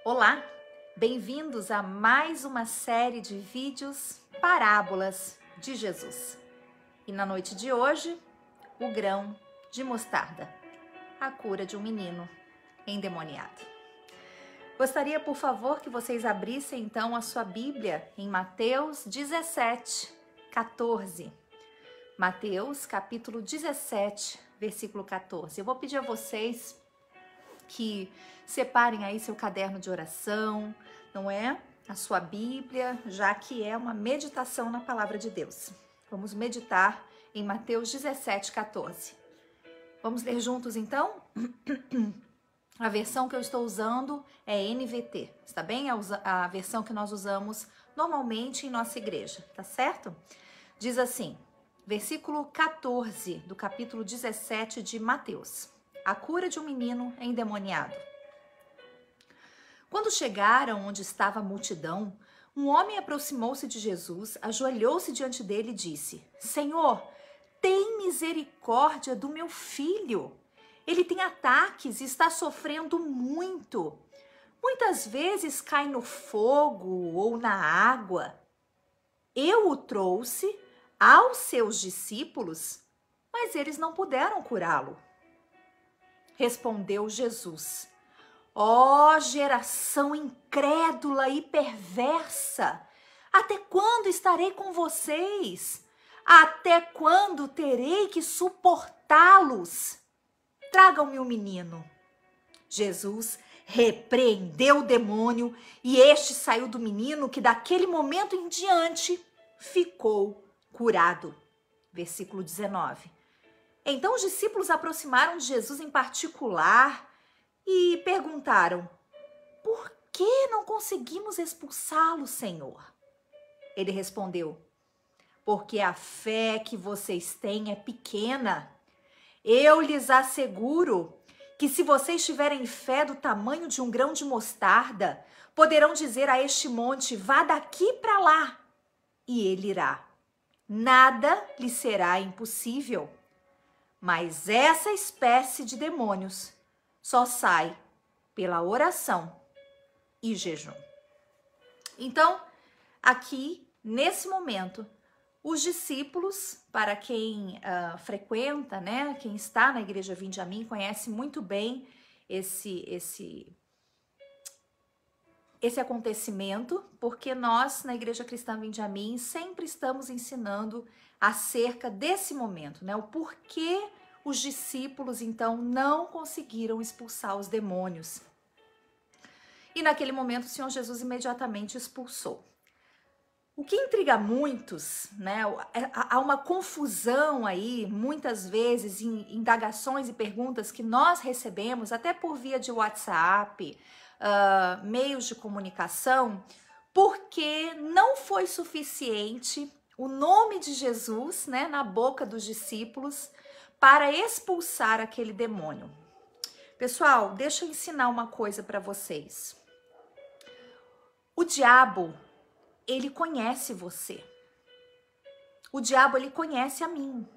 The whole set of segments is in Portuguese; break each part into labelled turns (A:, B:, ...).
A: Olá, bem-vindos a mais uma série de vídeos Parábolas de Jesus. E na noite de hoje, o grão de mostarda, a cura de um menino endemoniado. Gostaria, por favor, que vocês abrissem então a sua Bíblia em Mateus 17, 14. Mateus, capítulo 17, versículo 14. Eu vou pedir a vocês que separem aí seu caderno de oração, não é? A sua Bíblia, já que é uma meditação na palavra de Deus. Vamos meditar em Mateus 17, 14. Vamos ler juntos então? A versão que eu estou usando é NVT, está bem? A versão que nós usamos normalmente em nossa igreja, tá certo? Diz assim, versículo 14 do capítulo 17 de Mateus. A cura de um menino endemoniado. Quando chegaram onde estava a multidão, um homem aproximou-se de Jesus, ajoelhou-se diante dele e disse: Senhor, tem misericórdia do meu filho. Ele tem ataques e está sofrendo muito. Muitas vezes cai no fogo ou na água. Eu o trouxe aos seus discípulos, mas eles não puderam curá-lo. Respondeu Jesus: ó geração incrédula e perversa, até quando estarei com vocês? Até quando terei que suportá-los? Tragam-me o menino. Jesus repreendeu o demônio e este saiu do menino, que daquele momento em diante ficou curado. Versículo 19. Então os discípulos aproximaram de Jesus em particular e perguntaram: por que não conseguimos expulsá-lo, Senhor? Ele respondeu: porque a fé que vocês têm é pequena. Eu lhes asseguro que se vocês tiverem fé do tamanho de um grão de mostarda, poderão dizer a este monte: vá daqui para lá, e ele irá. Nada lhe será impossível. Mas essa espécie de demônios só sai pela oração e jejum. Então, aqui, nesse momento, os discípulos, para quem frequenta, né, quem está na Igreja Vinde a Mim, conhece muito bem esse acontecimento, porque nós, na Igreja Cristã Vinde a Mim, sempre estamos ensinando acerca desse momento, né? O porquê os discípulos, então, não conseguiram expulsar os demônios. E naquele momento, o Senhor Jesus imediatamente expulsou. O que intriga muitos, né? Há uma confusão aí, muitas vezes, em indagações e perguntas que nós recebemos, até por via de WhatsApp, meios de comunicação, porque não foi suficiente o nome de Jesus, né, na boca dos discípulos para expulsar aquele demônio. Pessoal, deixa eu ensinar uma coisa para vocês. O diabo, ele conhece você. O diabo, ele conhece a mim.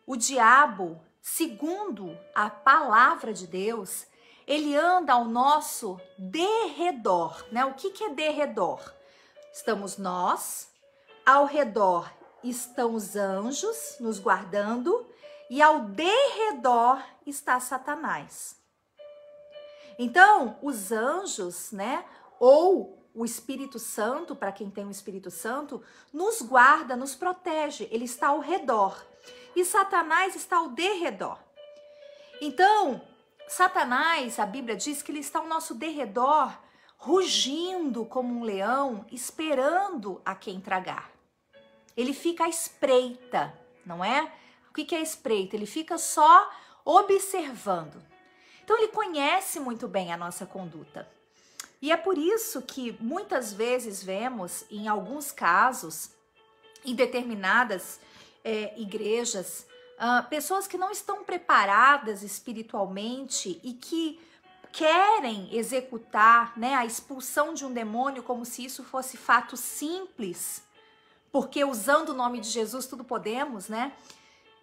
A: O diabo, segundo a palavra de Deus, ele anda ao nosso derredor, né? O que é derredor? Estamos nós, ao redor estão os anjos nos guardando e ao derredor está Satanás. Então, os anjos, né, ou o Espírito Santo, para quem tem o Espírito Santo, nos guarda, nos protege, ele está ao redor. E Satanás está ao derredor. Então, Satanás, a Bíblia diz que ele está ao nosso derredor, rugindo como um leão, esperando a quem tragar. Ele fica à espreita, não é? O que é espreita? Ele fica só observando. Então, ele conhece muito bem a nossa conduta. E é por isso que muitas vezes vemos, em alguns casos, em determinadas igrejas, pessoas que não estão preparadas espiritualmente e que querem executar, né, a expulsão de um demônio como se isso fosse fato simples, porque usando o nome de Jesus tudo podemos, né?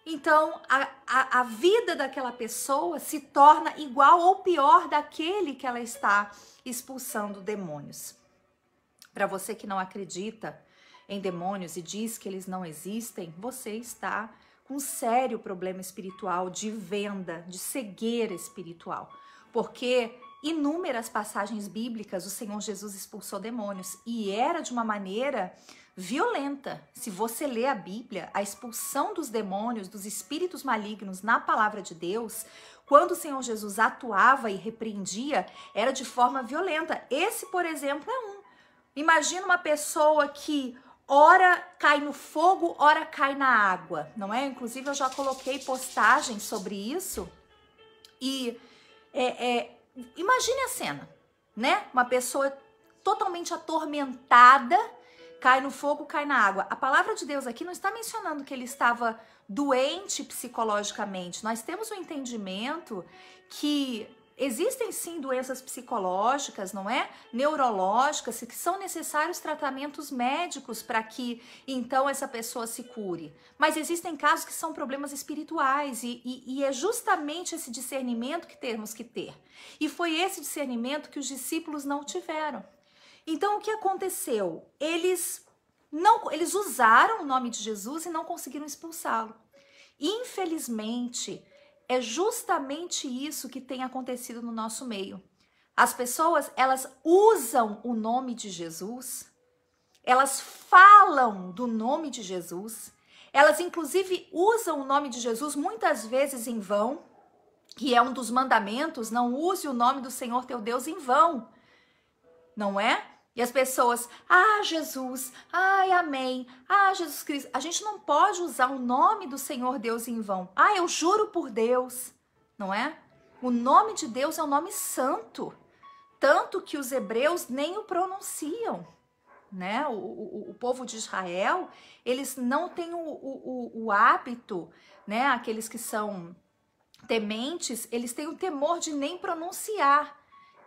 A: Então, a vida daquela pessoa se torna igual ou pior daquele que ela está expulsando demônios. Para você que não acredita em demônios e diz que eles não existem, você está com um sério problema espiritual, de venda, de cegueira espiritual. Porque inúmeras passagens bíblicas o Senhor Jesus expulsou demônios e era de uma maneira violenta. Se você ler a Bíblia, a expulsão dos demônios, dos espíritos malignos na palavra de Deus, quando o Senhor Jesus atuava e repreendia, era de forma violenta. Esse, por exemplo, é um. Imagina uma pessoa que ora cai no fogo, ora cai na água, não é? Inclusive eu já coloquei postagens sobre isso e imagine a cena, né? Uma pessoa totalmente atormentada, cai no fogo, cai na água. A palavra de Deus aqui não está mencionando que ele estava doente psicologicamente. Nós temos um entendimento que existem sim doenças psicológicas, não é? Neurológicas, que são necessários tratamentos médicos para que então essa pessoa se cure. Mas existem casos que são problemas espirituais e é justamente esse discernimento que temos que ter. E foi esse discernimento que os discípulos não tiveram. Então o que aconteceu? Eles usaram o nome de Jesus e não conseguiram expulsá-lo. Infelizmente, é justamente isso que tem acontecido no nosso meio. As pessoas, elas usam o nome de Jesus, elas falam do nome de Jesus, elas inclusive usam o nome de Jesus muitas vezes em vão, que é um dos mandamentos, não use o nome do Senhor teu Deus em vão, não é? E as pessoas, Jesus, amém, Jesus Cristo. A gente não pode usar o nome do Senhor Deus em vão. Eu juro por Deus, não é? O nome de Deus é um nome santo, tanto que os hebreus nem o pronunciam, né? O povo de Israel, eles não têm o hábito, né? Aqueles que são tementes, eles têm o temor de nem pronunciar.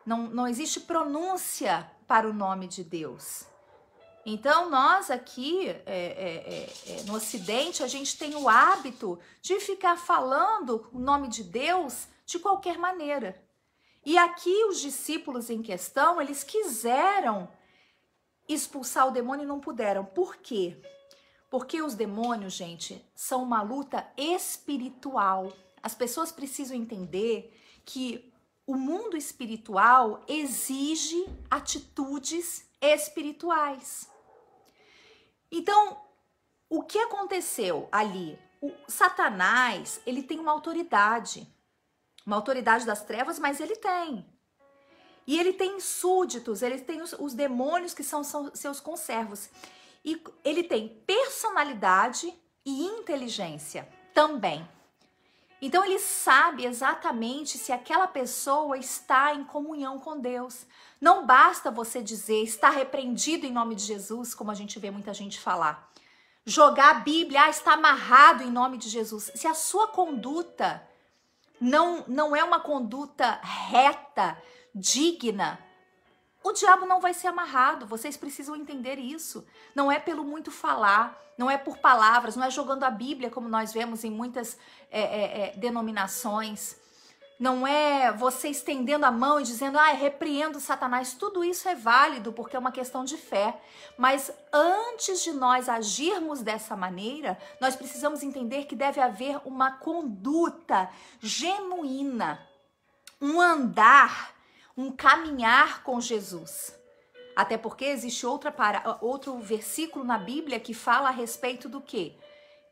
A: Não existe pronúncia para o nome de Deus. Então, nós aqui no Ocidente, a gente tem o hábito de ficar falando o nome de Deus de qualquer maneira. E aqui os discípulos em questão, eles quiseram expulsar o demônio e não puderam. Por quê? Porque os demônios, gente, são uma luta espiritual. As pessoas precisam entender que o mundo espiritual exige atitudes espirituais. Então, o que aconteceu ali? O Satanás, ele tem uma autoridade das trevas, mas ele tem. E ele tem súditos, ele tem os demônios que são seus conservos. E ele tem personalidade e inteligência também. Então ele sabe exatamente se aquela pessoa está em comunhão com Deus. Não basta você dizer, está repreendido em nome de Jesus, como a gente vê muita gente falar. Jogar a Bíblia, está amarrado em nome de Jesus. Se a sua conduta não é uma conduta reta, digna, o diabo não vai ser amarrado. Vocês precisam entender isso. Não é pelo muito falar, não é por palavras, não é jogando a Bíblia, como nós vemos em muitas denominações. Não é você estendendo a mão e dizendo, repreendo Satanás. Tudo isso é válido porque é uma questão de fé. Mas antes de nós agirmos dessa maneira, nós precisamos entender que deve haver uma conduta genuína, um andar, um caminhar com Jesus. Até porque existe outro versículo na Bíblia que fala a respeito do quê?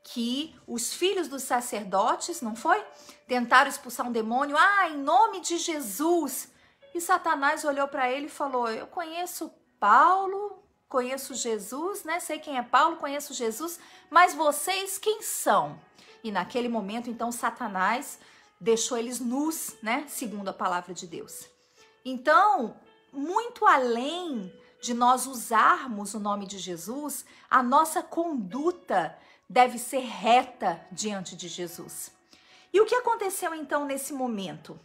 A: Que os filhos dos sacerdotes, não foi? Tentaram expulsar um demônio, em nome de Jesus. E Satanás olhou para ele e falou, eu conheço Paulo, conheço Jesus, né? Sei quem é Paulo, conheço Jesus, mas vocês quem são? E naquele momento, então, Satanás deixou eles nus, né? Segundo a palavra de Deus. Então, muito além de nós usarmos o nome de Jesus, a nossa conduta deve ser reta diante de Jesus. E o que aconteceu então nesse momento?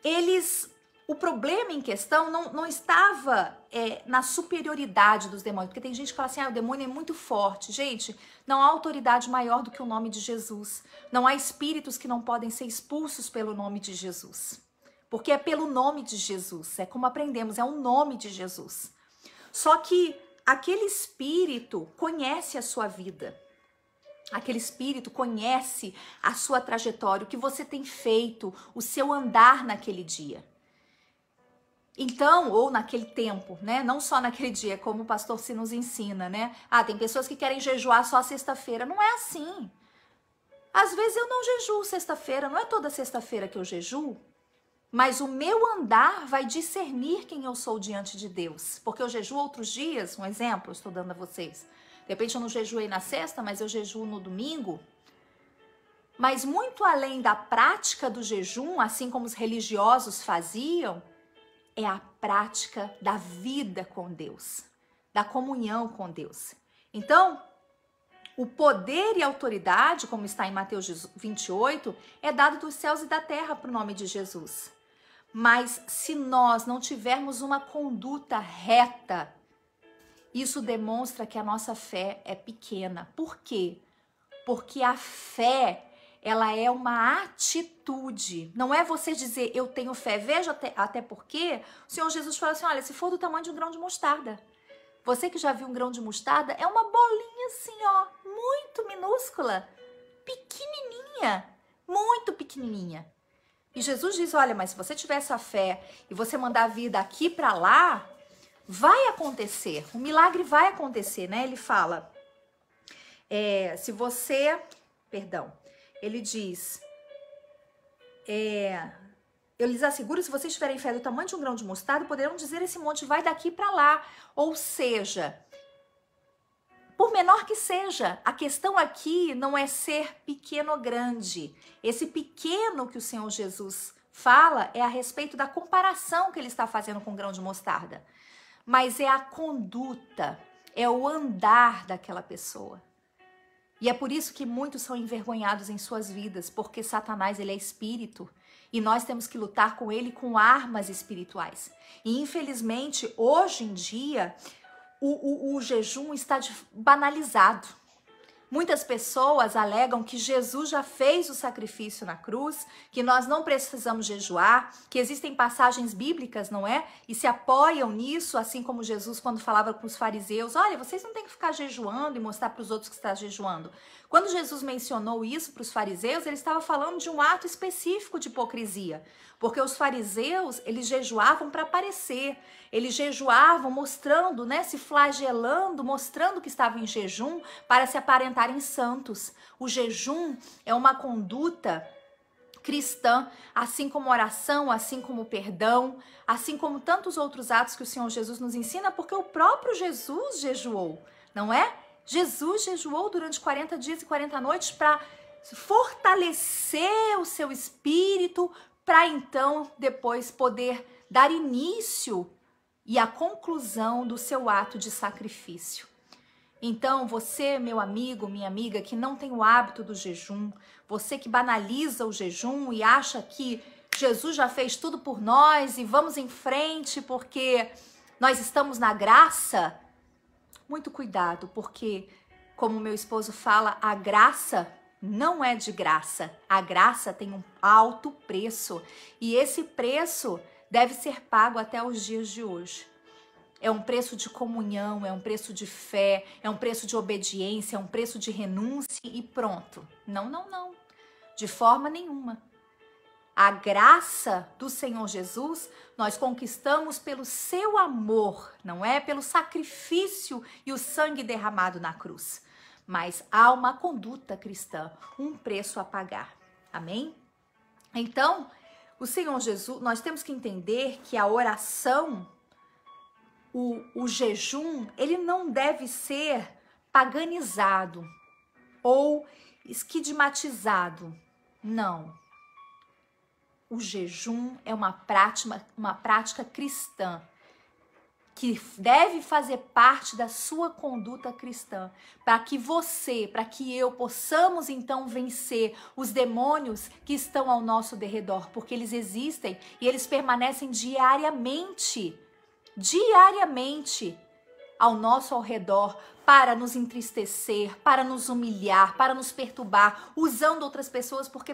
A: Eles o problema em questão não estava na superioridade dos demônios, porque tem gente que fala assim, o demônio é muito forte. Gente, não há autoridade maior do que o nome de Jesus. Não há espíritos que não podem ser expulsos pelo nome de Jesus. Porque é pelo nome de Jesus, é como aprendemos, é o nome de Jesus. Só que aquele espírito conhece a sua vida. Aquele espírito conhece a sua trajetória, o que você tem feito, o seu andar naquele dia. Então, ou naquele tempo, né? Não só naquele dia, como o pastor se nos ensina, né? Tem pessoas que querem jejuar só sexta-feira. Não é assim. Às vezes eu não jejuo sexta-feira, não é toda sexta-feira que eu jejuo, mas o meu andar vai discernir quem eu sou diante de Deus. Porque eu jejuo outros dias, um exemplo, eu estou dando a vocês. De repente eu não jejuei na sexta, mas eu jejuo no domingo. Mas muito além da prática do jejum, assim como os religiosos faziam, é a prática da vida com Deus, da comunhão com Deus. Então, o poder e autoridade, como está em Mateus 28, é dado dos céus e da terra para o nome de Jesus. Mas se nós não tivermos uma conduta reta, isso demonstra que a nossa fé é pequena. Por quê? Porque a fé, ela é uma atitude. Não é você dizer, eu tenho fé. Veja até porque o Senhor Jesus fala assim, olha, se for do tamanho de um grão de mostarda. Você que já viu um grão de mostarda, é uma bolinha assim, ó, muito minúscula, pequenininha, muito pequenininha. E Jesus diz, olha, mas se você tiver essa fé e você mandar a vida daqui para lá, vai acontecer, o milagre vai acontecer, né? Ele fala, se você, ele diz, eu lhes asseguro, se vocês tiverem fé do tamanho de um grão de mostarda, poderão dizer esse monte vai daqui para lá. Ou seja, por menor que seja, a questão aqui não é ser pequeno ou grande. Esse pequeno que o Senhor Jesus fala é a respeito da comparação que ele está fazendo com o grão de mostarda. Mas é a conduta, é o andar daquela pessoa. E é por isso que muitos são envergonhados em suas vidas, porque Satanás, ele é espírito. E nós temos que lutar com ele com armas espirituais. E infelizmente, hoje em dia, o jejum está banalizado. Muitas pessoas alegam que Jesus já fez o sacrifício na cruz, que nós não precisamos jejuar, que existem passagens bíblicas, não é? E se apoiam nisso, assim como Jesus quando falava com os fariseus, olha, vocês não têm que ficar jejuando e mostrar para os outros que está jejuando. Quando Jesus mencionou isso para os fariseus, ele estava falando de um ato específico de hipocrisia, porque os fariseus, eles jejuavam para aparecer, eles jejuavam mostrando, né, se flagelando, mostrando que estavam em jejum para se aparentarem santos. O jejum é uma conduta cristã, assim como oração, assim como perdão, assim como tantos outros atos que o Senhor Jesus nos ensina, porque o próprio Jesus jejuou, não é? Jesus jejuou durante 40 dias e 40 noites para fortalecer o seu espírito, para então depois poder dar início e a conclusão do seu ato de sacrifício. Então, você, meu amigo, minha amiga, que não tem o hábito do jejum, você que banaliza o jejum e acha que Jesus já fez tudo por nós e vamos em frente porque nós estamos na graça, muito cuidado, porque, como meu esposo fala, a graça não é de graça. A graça tem um alto preço e esse preço deve ser pago até os dias de hoje. É um preço de comunhão, é um preço de fé, é um preço de obediência, é um preço de renúncia e pronto. Não, não, não. De forma nenhuma. A graça do Senhor Jesus nós conquistamos pelo seu amor, não é? Pelo sacrifício e o sangue derramado na cruz. Mas há uma conduta cristã, um preço a pagar. Amém? Então, o Senhor Jesus, nós temos que entender que a oração, o jejum, ele não deve ser paganizado ou esquigmatizado. Não. O jejum é uma prática cristã que deve fazer parte da sua conduta cristã, para que você, para que eu possamos então vencer os demônios que estão ao nosso derredor, porque eles existem e eles permanecem diariamente ao nosso ao redor, para nos entristecer, para nos humilhar, para nos perturbar, usando outras pessoas, porque,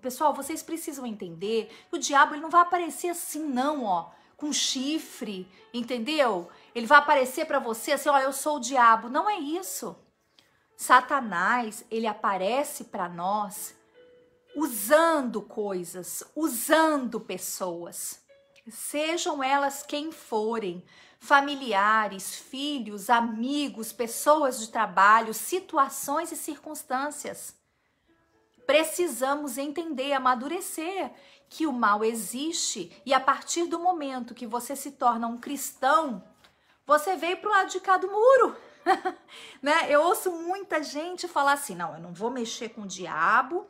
A: pessoal, vocês precisam entender que o diabo ele não vai aparecer assim não, ó, com chifre, entendeu? Ele vai aparecer para você assim, ó, eu sou o diabo. Não é isso. Satanás, ele aparece para nós usando coisas, usando pessoas, sejam elas quem forem, familiares, filhos, amigos, pessoas de trabalho, situações e circunstâncias. Precisamos entender, amadurecer que o mal existe e a partir do momento que você se torna um cristão, você veio pro lado de cá do muro. Né? Eu ouço muita gente falar assim, não, eu não vou mexer com o diabo,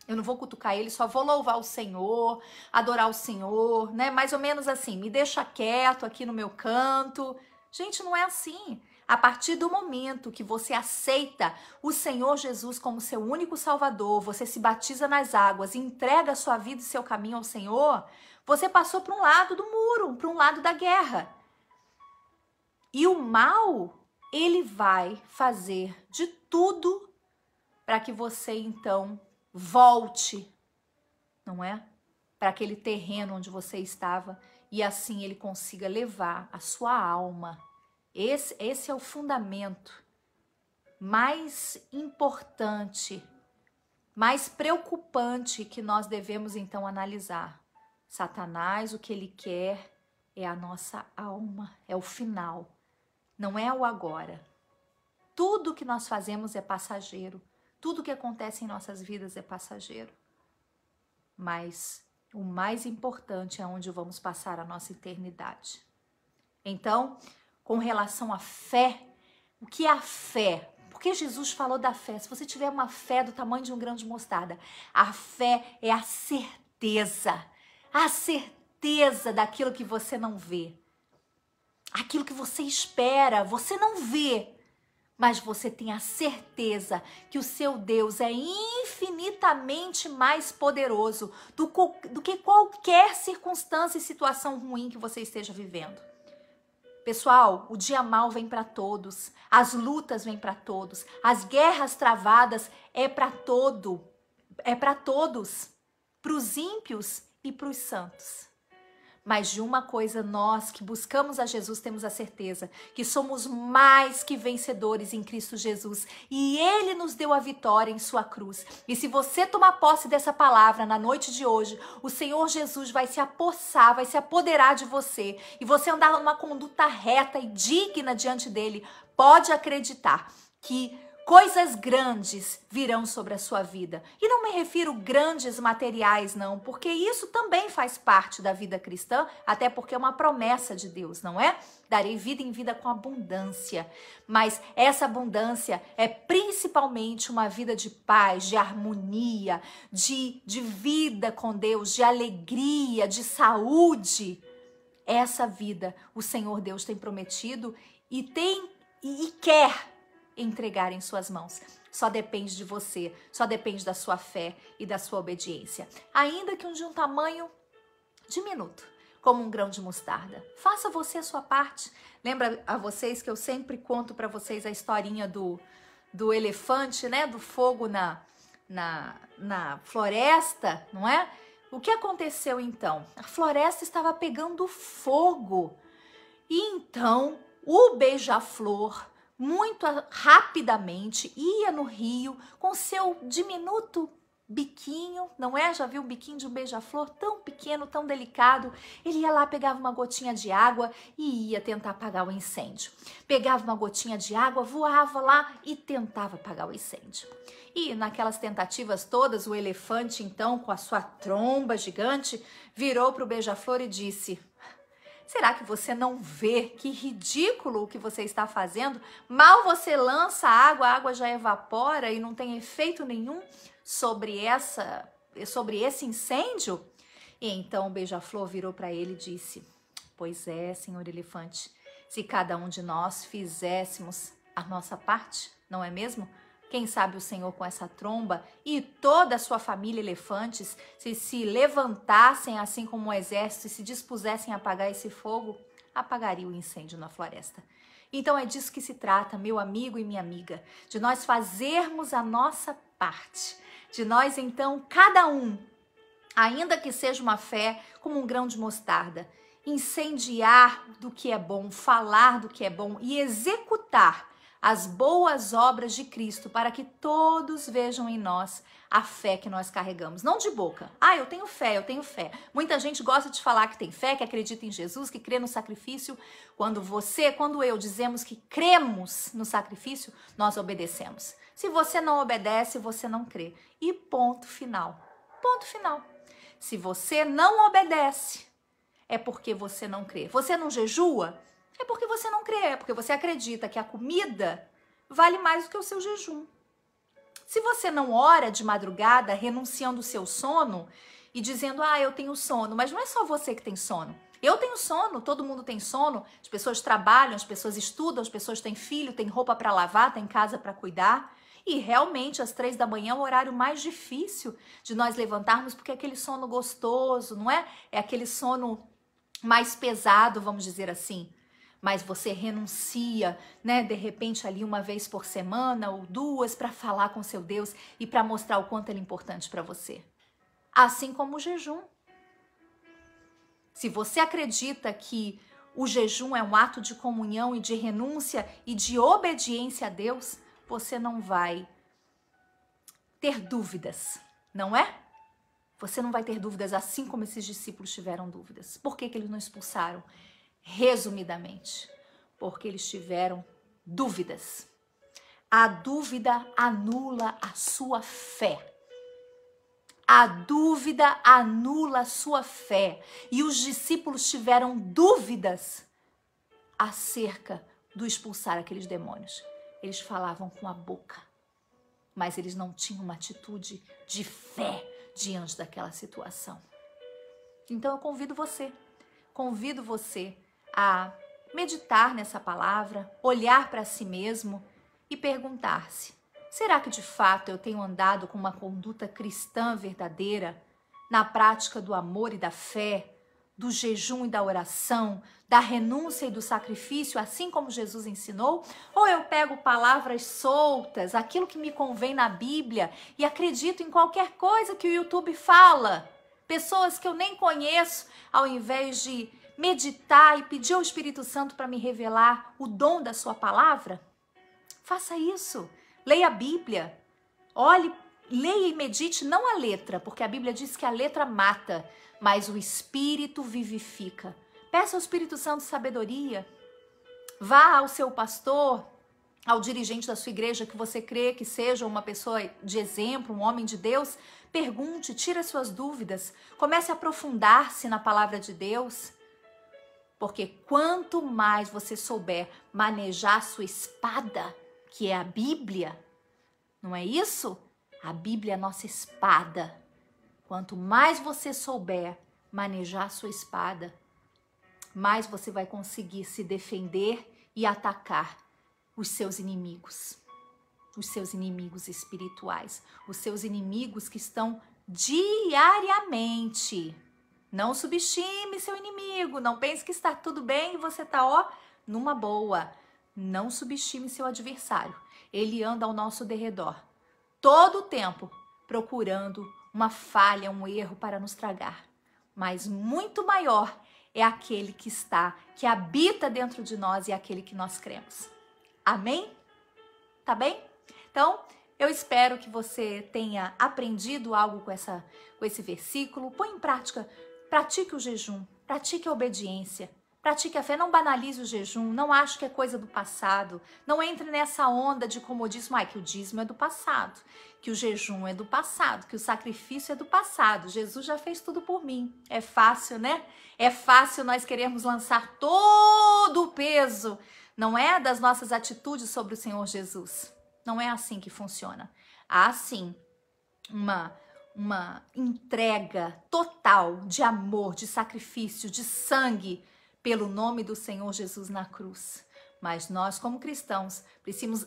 A: eu não vou cutucar ele, só vou louvar o Senhor, adorar o Senhor, né? Mais ou menos assim, me deixa quieto aqui no meu canto. Gente, não é assim. A partir do momento que você aceita o Senhor Jesus como seu único Salvador, você se batiza nas águas, entrega a sua vida e seu caminho ao Senhor, você passou para um lado do muro, para um lado da guerra. E o mal, ele vai fazer de tudo para que você então volte, não é? Para aquele terreno onde você estava e assim ele consiga levar a sua alma. Esse é o fundamento mais importante, mais preocupante que nós devemos então analisar. Satanás, o que ele quer é a nossa alma, é o final, não é o agora. Tudo que nós fazemos é passageiro. Tudo que acontece em nossas vidas é passageiro. Mas o mais importante é onde vamos passar a nossa eternidade. Então, com relação à fé, o que é a fé? Porque Jesus falou da fé. Se você tiver uma fé do tamanho de um grão de mostarda, a fé é a certeza daquilo que você não vê. Aquilo que você espera, você não vê. Mas você tem a certeza que o seu Deus é infinitamente mais poderoso do que qualquer circunstância e situação ruim que você esteja vivendo. Pessoal, o dia mau vem para todos, as lutas vêm para todos, as guerras travadas é para todos, para os ímpios e para os santos. Mas de uma coisa nós que buscamos a Jesus temos a certeza, que somos mais que vencedores em Cristo Jesus e Ele nos deu a vitória em sua cruz. E se você tomar posse dessa palavra na noite de hoje, o Senhor Jesus vai se apossar, vai se apoderar de você e você andar numa conduta reta e digna diante dEle, pode acreditar que coisas grandes virão sobre a sua vida. E não me refiro grandes materiais, não, porque isso também faz parte da vida cristã, até porque é uma promessa de Deus, não é? Darei vida em vida com abundância. Mas essa abundância é principalmente uma vida de paz, de harmonia, de vida com Deus, de alegria, de saúde. Essa vida o Senhor Deus tem prometido e quer entregar em suas mãos. Só depende de você, só depende da sua fé e da sua obediência. Ainda que de um tamanho diminuto, como um grão de mostarda. Faça você a sua parte. Lembra a vocês que eu sempre conto para vocês a historinha do elefante, né? Do fogo na floresta, não é? O que aconteceu então? A floresta estava pegando fogo. E então o beija-flor muito rapidamente ia no rio com seu diminuto biquinho, não é? Já viu o biquinho de um beija-flor tão pequeno, tão delicado? Ele ia lá, pegava uma gotinha de água e ia tentar apagar o incêndio. Pegava uma gotinha de água, voava lá e tentava apagar o incêndio. E naquelas tentativas todas, o elefante, então, com a sua tromba gigante, virou para o beija-flor e disse: será que você não vê que ridículo o que você está fazendo? Mal você lança a água já evapora e não tem efeito nenhum sobre esse incêndio? E então o beija-flor virou para ele e disse: pois é, senhor elefante, se cada um de nós fizéssemos a nossa parte, não é mesmo? Quem sabe o Senhor com essa tromba e toda a sua família elefantes se levantassem assim como um exército e se dispusessem a apagar esse fogo, apagaria o incêndio na floresta. Então é disso que se trata, meu amigo e minha amiga, de nós fazermos a nossa parte, de nós então, cada um, ainda que seja uma fé como um grão de mostarda, incendiar do que é bom, falar do que é bom e executar as boas obras de Cristo para que todos vejam em nós a fé que nós carregamos. Não de boca. Ah, eu tenho fé, eu tenho fé. Muita gente gosta de falar que tem fé, que acredita em Jesus, que crê no sacrifício. Quando eu dizemos que cremos no sacrifício, nós obedecemos. Se você não obedece, você não crê. E ponto final. Ponto final. Se você não obedece, é porque você não crê. Você não jejua? É porque você não crê, é porque você acredita que a comida vale mais do que o seu jejum. Se você não ora de madrugada, renunciando o seu sono e dizendo, eu tenho sono, mas não é só você que tem sono. Eu tenho sono, todo mundo tem sono, as pessoas trabalham, as pessoas estudam, as pessoas têm filho, têm roupa para lavar, têm casa para cuidar. E realmente, às 3 da manhã é o horário mais difícil de nós levantarmos, porque é aquele sono gostoso, não é? É aquele sono mais pesado, vamos dizer assim. Mas você renuncia, né, de repente ali uma vez por semana ou 2 para falar com seu Deus e para mostrar o quanto ele é importante para você. Assim como o jejum. Se você acredita que o jejum é um ato de comunhão e de renúncia e de obediência a Deus, você não vai ter dúvidas, não é? Você não vai ter dúvidas, assim como esses discípulos tiveram dúvidas. Por que eles não expulsaram? Resumidamente, porque eles tiveram dúvidas. A dúvida anula a sua fé. A dúvida anula a sua fé. E os discípulos tiveram dúvidas acerca do expulsar aqueles demônios. Eles falavam com a boca, mas eles não tinham uma atitude de fé diante daquela situação. Então eu convido você a meditar nessa palavra, olhar para si mesmo e perguntar-se: será que de fato eu tenho andado com uma conduta cristã verdadeira, na prática do amor e da fé, do jejum e da oração, da renúncia e do sacrifício, assim como Jesus ensinou? Ou eu pego palavras soltas, aquilo que me convém na Bíblia, e acredito em qualquer coisa que o YouTube fala? Pessoas que eu nem conheço, ao invés de meditar e pedir ao Espírito Santo para me revelar o dom da sua palavra? Faça isso. Leia a Bíblia. Olhe, leia e medite não a letra, porque a Bíblia diz que a letra mata, mas o Espírito vivifica. Peça ao Espírito Santo sabedoria. Vá ao seu pastor, ao dirigente da sua igreja que você crê que seja uma pessoa de exemplo, um homem de Deus. Pergunte, tire as suas dúvidas. Comece a aprofundar-se na palavra de Deus. Porque quanto mais você souber manejar a sua espada, que é a Bíblia, não é isso? A Bíblia é a nossa espada. Quanto mais você souber manejar a sua espada, mais você vai conseguir se defender e atacar os seus inimigos espirituais, os seus inimigos que estão diariamente. Não subestime seu inimigo, não pense que está tudo bem e você está, numa boa. Não subestime seu adversário. Ele anda ao nosso derredor, todo o tempo, procurando uma falha, um erro para nos tragar. Mas muito maior é aquele que habita dentro de nós e é aquele que nós cremos. Amém? Tá bem? Então, eu espero que você tenha aprendido algo com esse versículo. Põe em prática, pratique o jejum, pratique a obediência, pratique a fé, não banalize o jejum, não ache que é coisa do passado, não entre nessa onda de comodismo, que o dízimo é do passado, que o jejum é do passado, que o sacrifício é do passado, Jesus já fez tudo por mim. É fácil, né? É fácil nós queremos lançar todo o peso, não é, das nossas atitudes sobre o Senhor Jesus. Não é assim que funciona. Há sim uma entrega total de amor, de sacrifício, de sangue pelo nome do Senhor Jesus na cruz. Mas nós, como cristãos,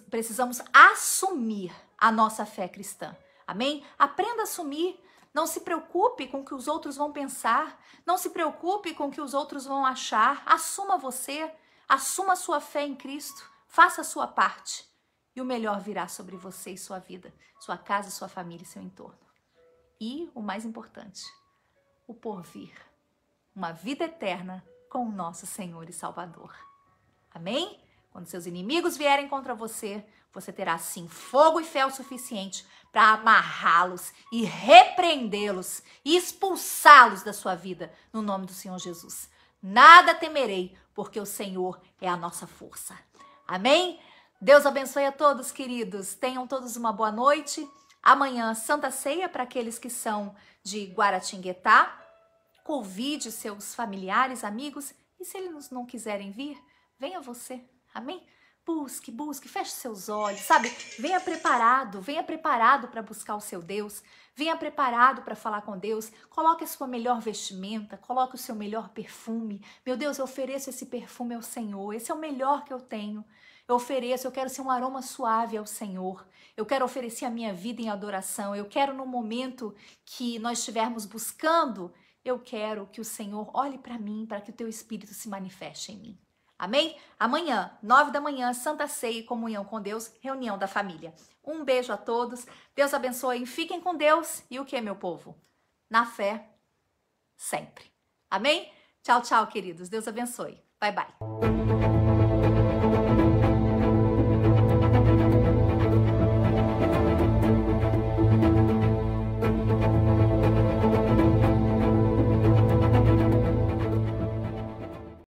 A: precisamos assumir a nossa fé cristã. Amém? Aprenda a assumir. Não se preocupe com o que os outros vão pensar. Não se preocupe com o que os outros vão achar. Assuma você. Assuma a sua fé em Cristo. Faça a sua parte. E o melhor virá sobre você e sua vida, sua casa, sua família e seu entorno. E o mais importante, o porvir. Uma vida eterna com o nosso Senhor e Salvador. Amém? Quando seus inimigos vierem contra você, você terá sim fogo e fé o suficiente para amarrá-los e repreendê-los e expulsá-los da sua vida no nome do Senhor Jesus. Nada temerei, porque o Senhor é a nossa força. Amém? Deus abençoe a todos, queridos. Tenham todos uma boa noite. Amanhã, Santa Ceia para aqueles que são de Guaratinguetá. Convide seus familiares, amigos. E se eles não quiserem vir, venha você. Amém? Busque, feche seus olhos, sabe? Venha preparado para buscar o seu Deus. Venha preparado para falar com Deus. Coloque a sua melhor vestimenta, coloque o seu melhor perfume. Meu Deus, eu ofereço esse perfume ao Senhor. Esse é o melhor que eu tenho. Eu quero ser um aroma suave ao Senhor. Eu quero oferecer a minha vida em adoração. Eu quero, no momento que nós estivermos buscando, eu quero que o Senhor olhe para mim, para que o teu Espírito se manifeste em mim. Amém? Amanhã, 9 da manhã, Santa Ceia e Comunhão com Deus, reunião da família. Um beijo a todos. Deus abençoe. Fiquem com Deus. E o que, meu povo? Na fé, sempre. Amém? Tchau, tchau, queridos. Deus abençoe. Bye, bye.